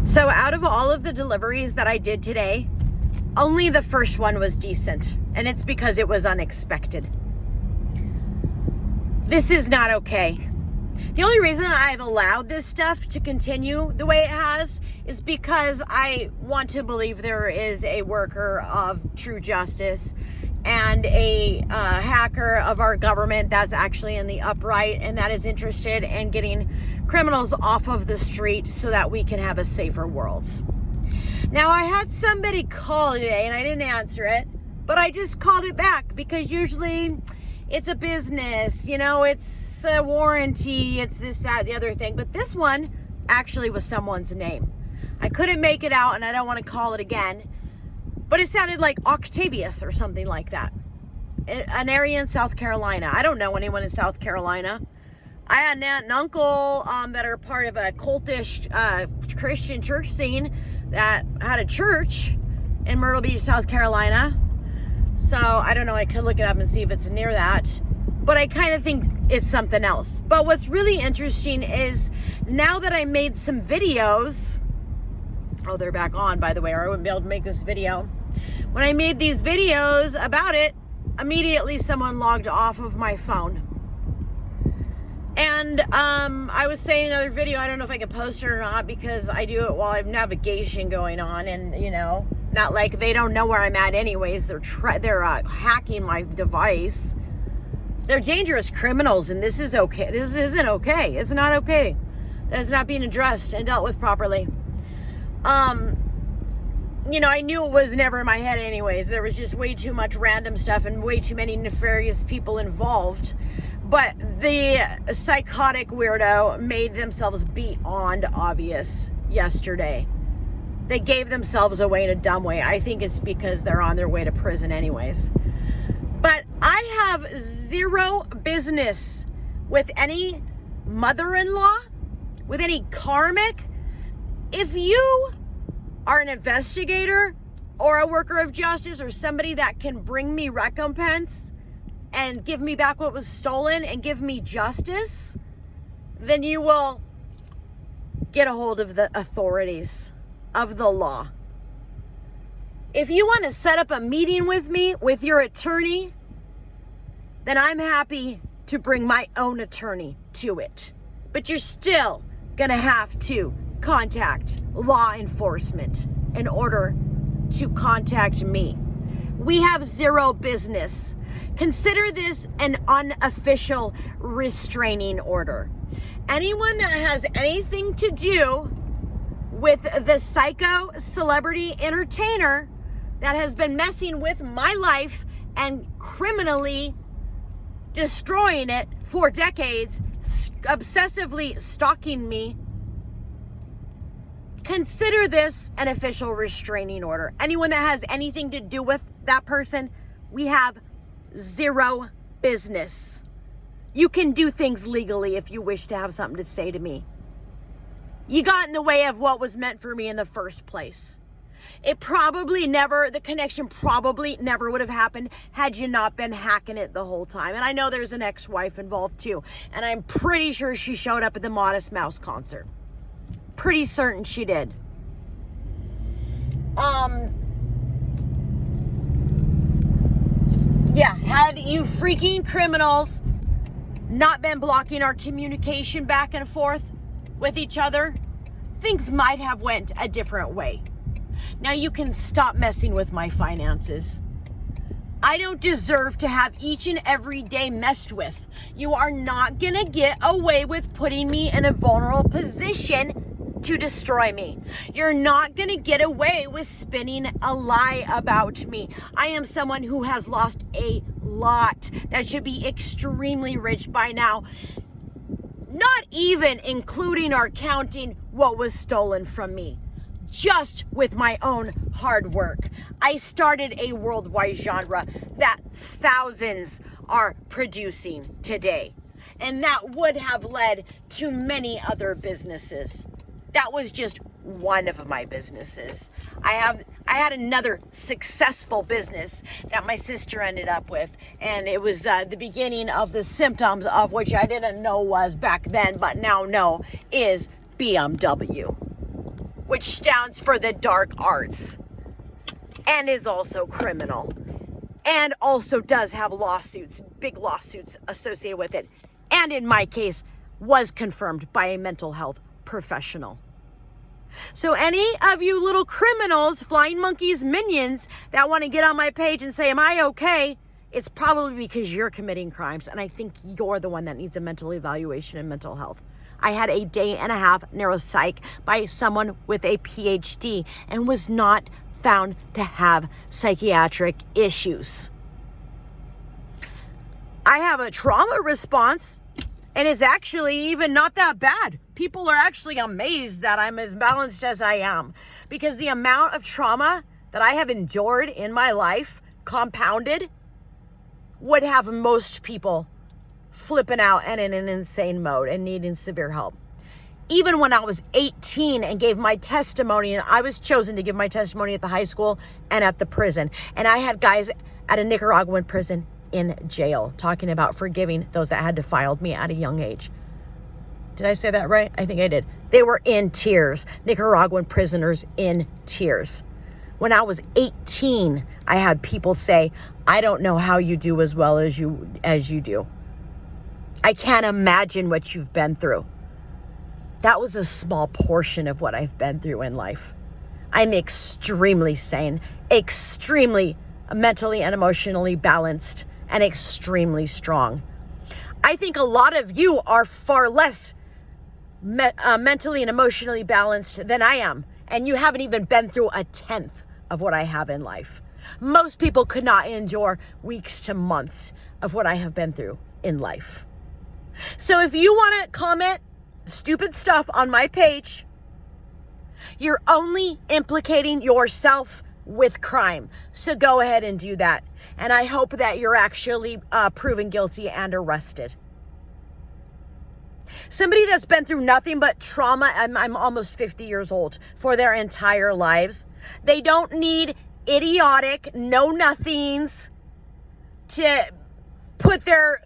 So out of all of the deliveries that I did today, only the first one was decent, and it's because it was unexpected. This is not okay. The only reason I've allowed this stuff to continue the way it has is because I want to believe there is a worker of true justice and a hacker of our government that's actually in the upright and that is interested in getting criminals off of the street so that we can have a safer world. Now, I had somebody call today and I didn't answer it, but I just called it back because usually it's a business, it's a warranty, it's this, that, the other thing. But this one actually was someone's name. I couldn't make it out and I don't want to call it again, but it sounded like Octavius or something like that. An area in South Carolina. I don't know anyone in South Carolina. I had an aunt and uncle that are part of a cultish Christian church scene that had a church in Myrtle Beach, South Carolina. So I don't know, I could look it up and see if it's near that. But I kind of think it's something else. But what's really interesting is now that I made some videos, oh, they're back on, by the way, or I wouldn't be able to make this video. When I made these videos about it, immediately someone logged off of my phone. And I was saying in another video, I don't know if I can post it or not because I do it while I have navigation going on and, not like they don't know where I'm at anyways. They're hacking my device. They're dangerous criminals and this is okay. This isn't okay. It's not okay. That is not being addressed and dealt with properly. I knew it was never in my head anyways. There was just way too much random stuff and way too many nefarious people involved. But the psychotic weirdo made themselves beyond obvious yesterday. They gave themselves away in a dumb way. I think it's because they're on their way to prison anyways. But I have zero business with any mother-in-law, with any karmic. If you are an investigator or a worker of justice or somebody that can bring me recompense and give me back what was stolen and give me justice, then you will get a hold of the authorities of the law. If you want to set up a meeting with me, with your attorney, then I'm happy to bring my own attorney to it. But you're still gonna have to contact law enforcement in order to contact me. We have zero business. Consider this an unofficial restraining order. Anyone that has anything to do with the psycho celebrity entertainer that has been messing with my life and criminally destroying it for decades, obsessively stalking me, consider this an official restraining order. Anyone that has anything to do with that person, we have zero business. You can do things legally if you wish to have something to say to me. You got in the way of what was meant for me in the first place. The connection probably never would have happened had you not been hacking it the whole time. And I know there's an ex-wife involved too. And I'm pretty sure she showed up at the Modest Mouse concert. Pretty certain she did. Had you freaking criminals not been blocking our communication back and forth with each other, things might have went a different way. Now you can stop messing with my finances. I don't deserve to have each and every day messed with. You are not gonna get away with putting me in a vulnerable position to destroy me. You're not gonna get away with spinning a lie about me. I am someone who has lost a lot that should be extremely rich by now. Not even including or counting what was stolen from me. Just with my own hard work. I started a worldwide genre that thousands are producing today. And that would have led to many other businesses. That was just one of my businesses. I had another successful business that my sister ended up with, and it was the beginning of the symptoms of which I didn't know was back then, but now know is BMW. which stands for the dark arts, and is also criminal, and also does have lawsuits, big lawsuits associated with it, and in my case, was confirmed by a mental health professional. So any of you little criminals, flying monkeys, minions that want to get on my page and say, am I okay? It's probably because you're committing crimes, and I think you're the one that needs a mental evaluation and mental health. I had a 1.5 day neuropsych by someone with a PhD and was not found to have psychiatric issues. I have a trauma response, and it's actually even not that bad. People are actually amazed that I'm as balanced as I am, because the amount of trauma that I have endured in my life, compounded, would have most people flipping out and in an insane mode and needing severe help. Even when I was 18 and gave my testimony, and I was chosen to give my testimony at the high school and at the prison, and I had guys at a Nicaraguan prison in jail talking about forgiving those that had defiled me at a young age. Did I say that right? I think I did. They were in tears. Nicaraguan prisoners in tears. When I was 18, I had people say, I don't know how you do as well as you do. I can't imagine what you've been through. That was a small portion of what I've been through in life. I'm extremely sane, extremely mentally and emotionally balanced, and extremely strong. I think a lot of you are far less mentally and emotionally balanced than I am, and you haven't even been through 1/10 of what I have in life. Most people could not endure weeks to months of what I have been through in life. So if you want to comment stupid stuff on my page, you're only implicating yourself with crime. So go ahead and do that. And I hope that you're actually proven guilty and arrested. Somebody that's been through nothing but trauma, I'm almost 50 years old, for their entire lives. They don't need idiotic know-nothings to put their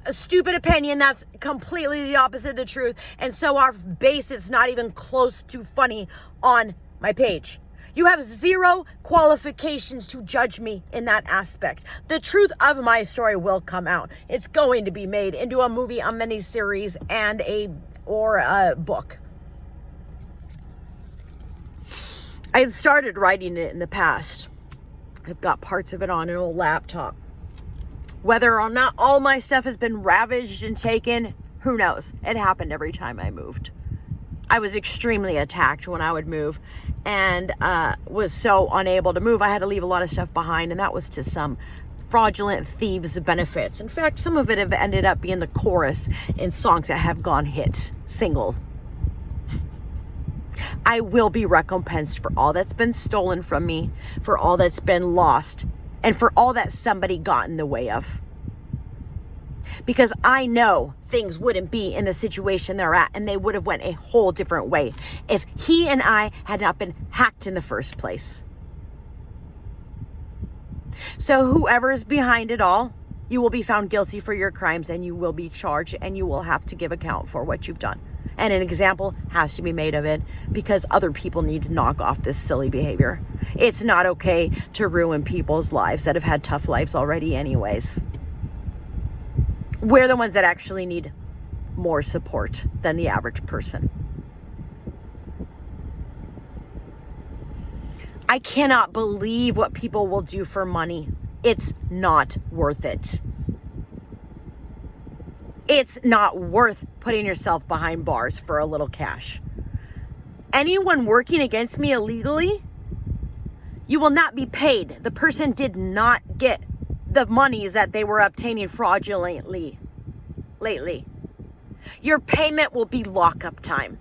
stupid opinion that's completely the opposite of the truth, and so our base is not even close to funny on my page. You have zero qualifications to judge me in that aspect. The truth of my story will come out. It's going to be made into a movie, a miniseries, and a book. I had started writing it in the past. I've got parts of it on an old laptop. Whether or not all my stuff has been ravaged and taken, who knows? It happened every time I moved. I was extremely attacked when I would move, and was so unable to move. I had to leave a lot of stuff behind, and that was to some fraudulent thieves' benefits. In fact, some of it have ended up being the chorus in songs that have gone hit single. I will be recompensed for all that's been stolen from me, for all that's been lost, and for all that somebody got in the way of. Because I know things wouldn't be in the situation they're at, and they would have went a whole different way if he and I had not been hacked in the first place. So whoever is behind it all, you will be found guilty for your crimes, and you will be charged, and you will have to give account for what you've done. And an example has to be made of it, because other people need to knock off this silly behavior. It's not okay to ruin people's lives that have had tough lives already anyways. We're the ones that actually need more support than the average person. I cannot believe what people will do for money. It's not worth it. It's not worth putting yourself behind bars for a little cash. Anyone working against me illegally, you will not be paid. The person did not get the monies that they were obtaining fraudulently lately. Your payment will be lockup time.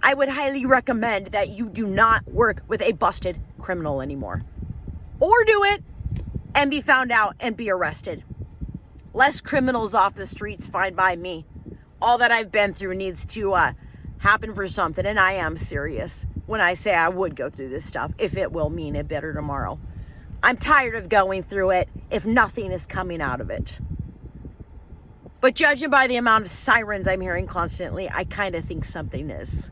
I would highly recommend that you do not work with a busted criminal anymore. Or do it and be found out and be arrested. Less criminals off the streets, fine by me. All that I've been through needs to happen for something, and I am serious when I say I would go through this stuff if it will mean a better tomorrow. I'm tired of going through it if nothing is coming out of it. But judging by the amount of sirens I'm hearing constantly, I kind of think something is.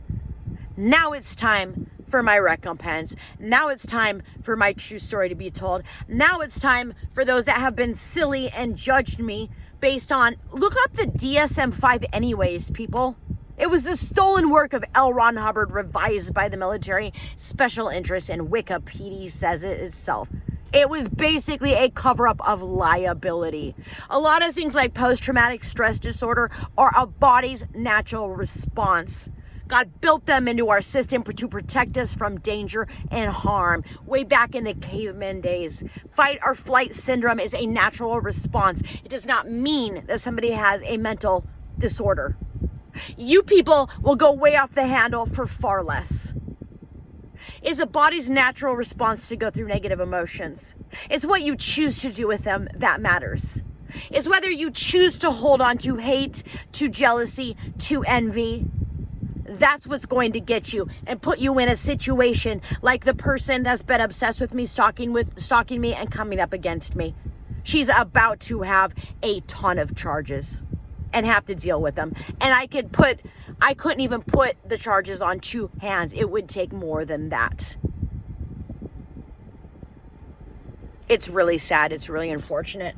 Now it's time for my recompense. Now it's time for my true story to be told. Now it's time for those that have been silly and judged me based on, look up the DSM-5 anyways, people. It was the stolen work of L. Ron Hubbard revised by the military special interests, and Wikipedia says it itself. It was basically a cover-up of liability. A lot of things like post-traumatic stress disorder are a body's natural response. God built them into our system to protect us from danger and harm. Way back in the caveman days, fight or flight syndrome is a natural response. It does not mean that somebody has a mental disorder. You people will go way off the handle for far less. It's a body's natural response to go through negative emotions. It's what you choose to do with them that matters. It's whether you choose to hold on to hate, to jealousy, to envy. That's what's going to get you and put you in a situation like the person that's been obsessed with me, stalking me and coming up against me. She's about to have a ton of charges and have to deal with them. And I couldn't even put the charges on two hands. It would take more than that. It's really sad. It's really unfortunate.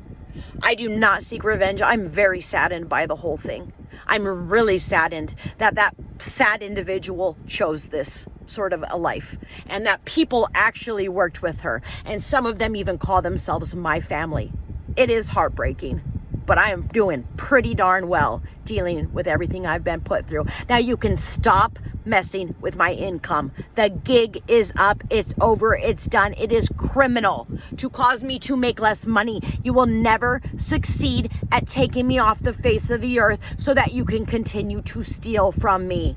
I do not seek revenge. I'm very saddened by the whole thing. I'm really saddened that sad individual chose this sort of a life and that people actually worked with her. And some of them even call themselves my family. It is heartbreaking, but I am doing pretty darn well dealing with everything I've been put through. Now you can stop messing with my income. The gig is up. It's over. It's done. It is criminal to cause me to make less money. You will never succeed at taking me off the face of the earth so that you can continue to steal from me.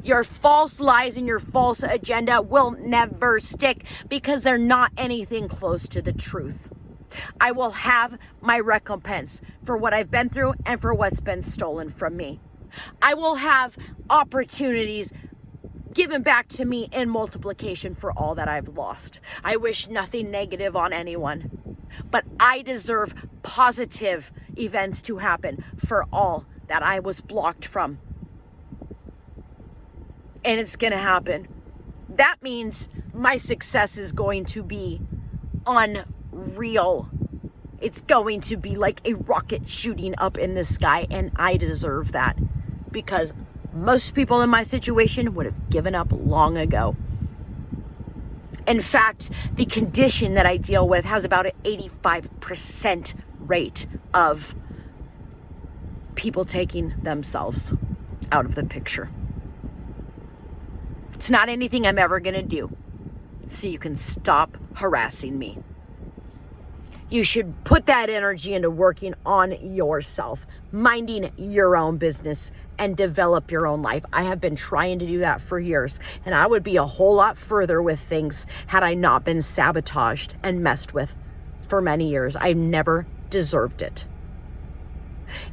Your false lies and your false agenda will never stick because they're not anything close to the truth. I will have my recompense for what I've been through and for what's been stolen from me. I will have opportunities given back to me in multiplication for all that I've lost. I wish nothing negative on anyone, but I deserve positive events to happen for all that I was blocked from. And it's going to happen. That means my success is going to be unreal. It's going to be like a rocket shooting up in the sky, and I deserve that because most people in my situation would have given up long ago. In fact, the condition that I deal with has about an 85% rate of people taking themselves out of the picture. It's not anything I'm ever going to do, so you can stop harassing me. You should put that energy into working on yourself, minding your own business, and develop your own life. I have been trying to do that for years, and I would be a whole lot further with things had I not been sabotaged and messed with for many years. I never deserved it.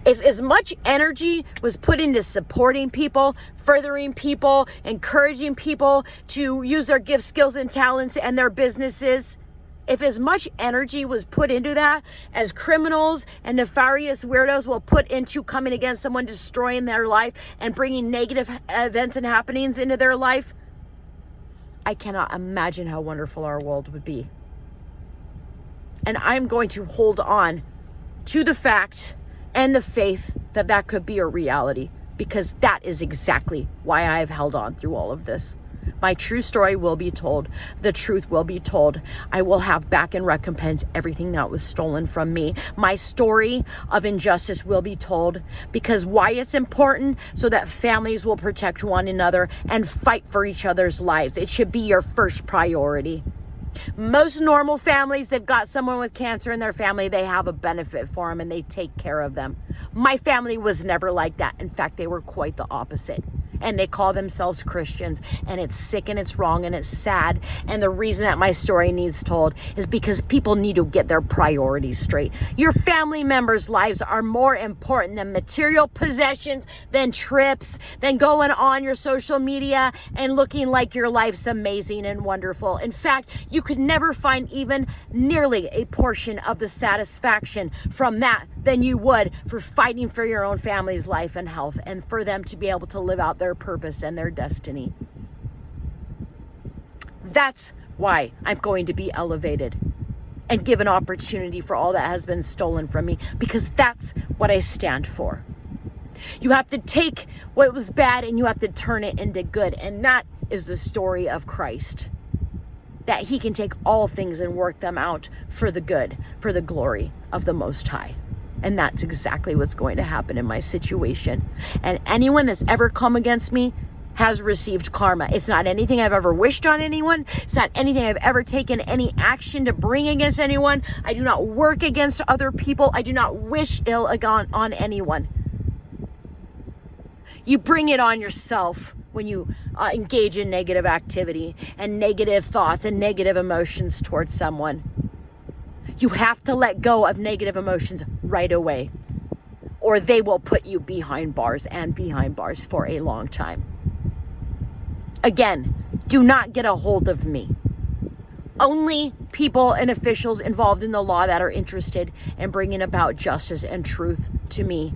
If as much energy was put into supporting people, furthering people, encouraging people to use their gifts, skills, and talents and their businesses, if as much energy was put into that as criminals and nefarious weirdos will put into coming against someone, destroying their life and bringing negative events and happenings into their life, I cannot imagine how wonderful our world would be. And I'm going to hold on to the fact and the faith that that could be a reality, because that is exactly why I have held on through all of this. My true story will be told. The truth will be told. I will have back in recompense everything that was stolen from me. My story of injustice will be told, because why it's important, so that families will protect one another and fight for each other's lives. It should be your first priority. Most normal families, they've got someone with cancer in their family, they have a benefit for them and they take care of them. My family was never like that. In fact, they were quite the opposite. And they call themselves Christians, and it's sick and it's wrong and it's sad. And the reason that my story needs told is because people need to get their priorities straight. Your family members' lives are more important than material possessions, than trips, than going on your social media and looking like your life's amazing and wonderful. In fact, you could never find even nearly a portion of the satisfaction from that than you would for fighting for your own family's life and health, and for them to be able to live out their purpose and their destiny. That's why I'm going to be elevated and give an opportunity for all that has been stolen from me, because that's what I stand for. You have to take what was bad and you have to turn it into good. And that is the story of Christ. That he can take all things and work them out for the good, for the glory of the Most High. And that's exactly what's going to happen in my situation. And anyone that's ever come against me has received karma. It's not anything I've ever wished on anyone. It's not anything I've ever taken any action to bring against anyone. I do not work against other people. I do not wish ill on anyone. You bring it on yourself when you engage in negative activity and negative thoughts and negative emotions towards someone. You have to let go of negative emotions right away, or they will put you behind bars for a long time. Again, do not get a hold of me. Only people and officials involved in the law that are interested in bringing about justice and truth to me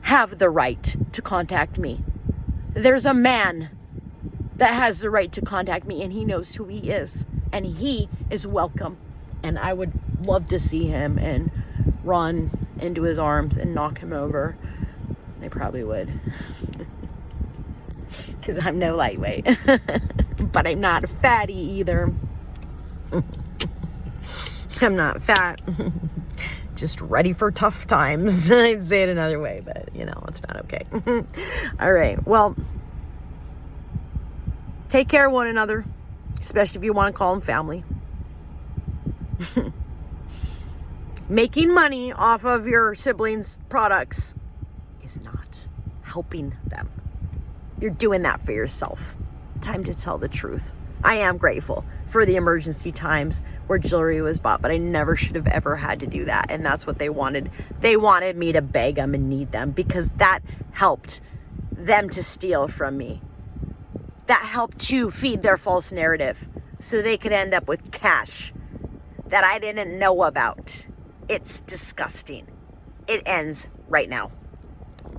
have the right to contact me. There's a man that has the right to contact me, and he knows who he is, and he is welcome. And I would love to see him and run into his arms and knock him over. They probably would. Because I'm no lightweight. But I'm not a fatty either. I'm not fat. Just ready for tough times. I'd say it another way, but it's not okay. All right. Well, take care of one another, especially if you want to call them family. Making money off of your siblings' products is not helping them. You're doing that for yourself. Time to tell the truth. I am grateful for the emergency times where jewelry was bought, but I never should have ever had to do that. And that's what they wanted. They wanted me to beg them and need them, because that helped them to steal from me. That helped to feed their false narrative so they could end up with cash that I didn't know about. It's disgusting. It ends right now.